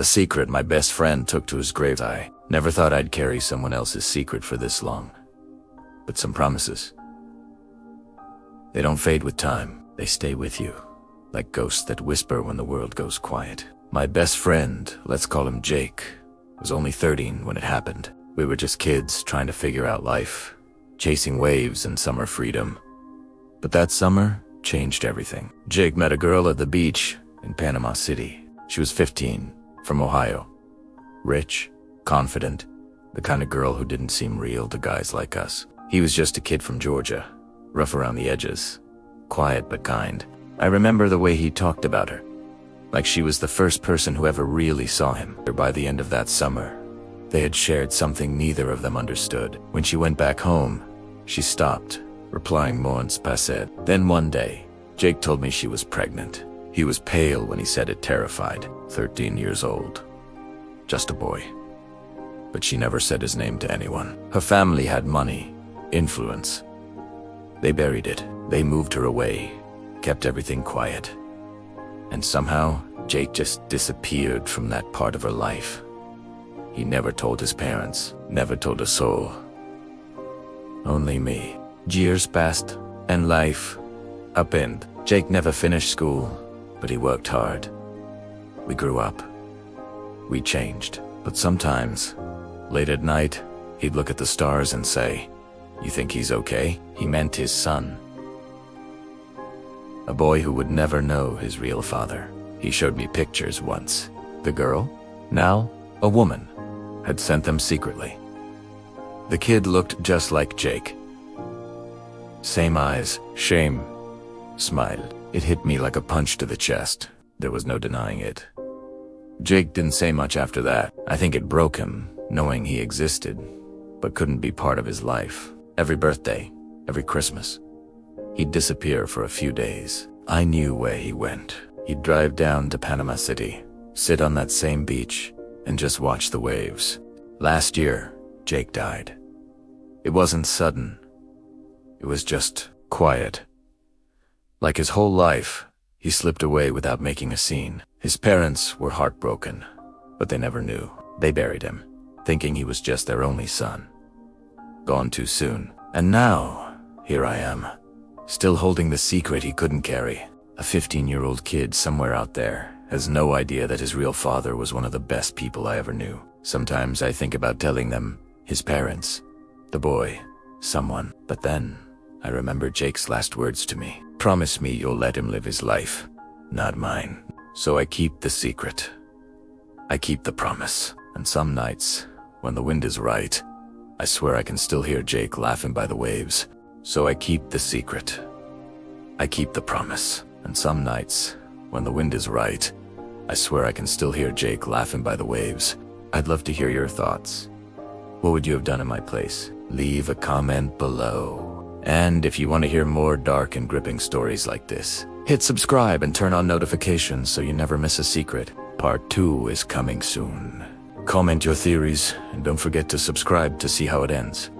The secret my best friend took to his grave. I never thought I'd carry someone else's secret for this long. But some promises, they don't fade with time. They stay with you, like ghosts that whisper when the world goes quiet. My best friend, let's call him Jake, was only 13 when it happened. We were just kids trying to figure out life, chasing waves and summer freedom. But that summer changed everything. Jake met a girl at the beach in Panama City. She was 15, from Ohio. Rich, confident, the kind of girl who didn't seem real to guys like us. He was just a kid from Georgia, rough around the edges, quiet but kind. I remember the way he talked about her, like she was the first person who ever really saw him. By the end of that summer, they had shared something neither of them understood. When she went back home, she stopped, replying more unspeakable. Then one day, Jake told me she was pregnant. He was pale when he said it, terrified. 13 years old. Just a boy. But she never said his name to anyone. Her family had money, influence. They buried it. They moved her away, kept everything quiet. And somehow, Jake just disappeared from that part of her life. He never told his parents, never told a soul. Only me. Years passed, and life upended. Jake never finished school, but he worked hard. We grew up. We changed. But sometimes, late at night, he'd look at the stars and say, "You think he's okay?" He meant his son. A boy who would never know his real father. He showed me pictures once. The girl, now a woman, had sent them secretly. The kid looked just like Jake. Same eyes, shame, smiled. It hit me like a punch to the chest. There was no denying it. Jake didn't say much after that. I think it broke him, knowing he existed, but couldn't be part of his life. Every birthday, every Christmas, he'd disappear for a few days. I knew where he went. He'd drive down to Panama City, sit on that same beach, and just watch the waves. Last year, Jake died. It wasn't sudden. It was just quiet. Like his whole life, he slipped away without making a scene. His parents were heartbroken, but they never knew. They buried him, thinking he was just their only son. Gone too soon. And now, here I am, still holding the secret he couldn't carry. A 15-year-old kid somewhere out there has no idea that his real father was one of the best people I ever knew. Sometimes I think about telling them, his parents, the boy, someone. But then, I remember Jake's last words to me. Promise me you'll let him live his life, not mine. So I keep the secret. I keep the promise. And some nights, when the wind is right, I swear I can still hear Jake laughing by the waves. So I keep the secret. I keep the promise. And some nights, when the wind is right, I swear I can still hear Jake laughing by the waves. I'd love to hear your thoughts. What would you have done in my place? Leave a comment below. And if you want to hear more dark and gripping stories like this, hit subscribe and turn on notifications so you never miss a secret. Part 2 is coming soon. Comment your theories, and don't forget to subscribe to see how it ends.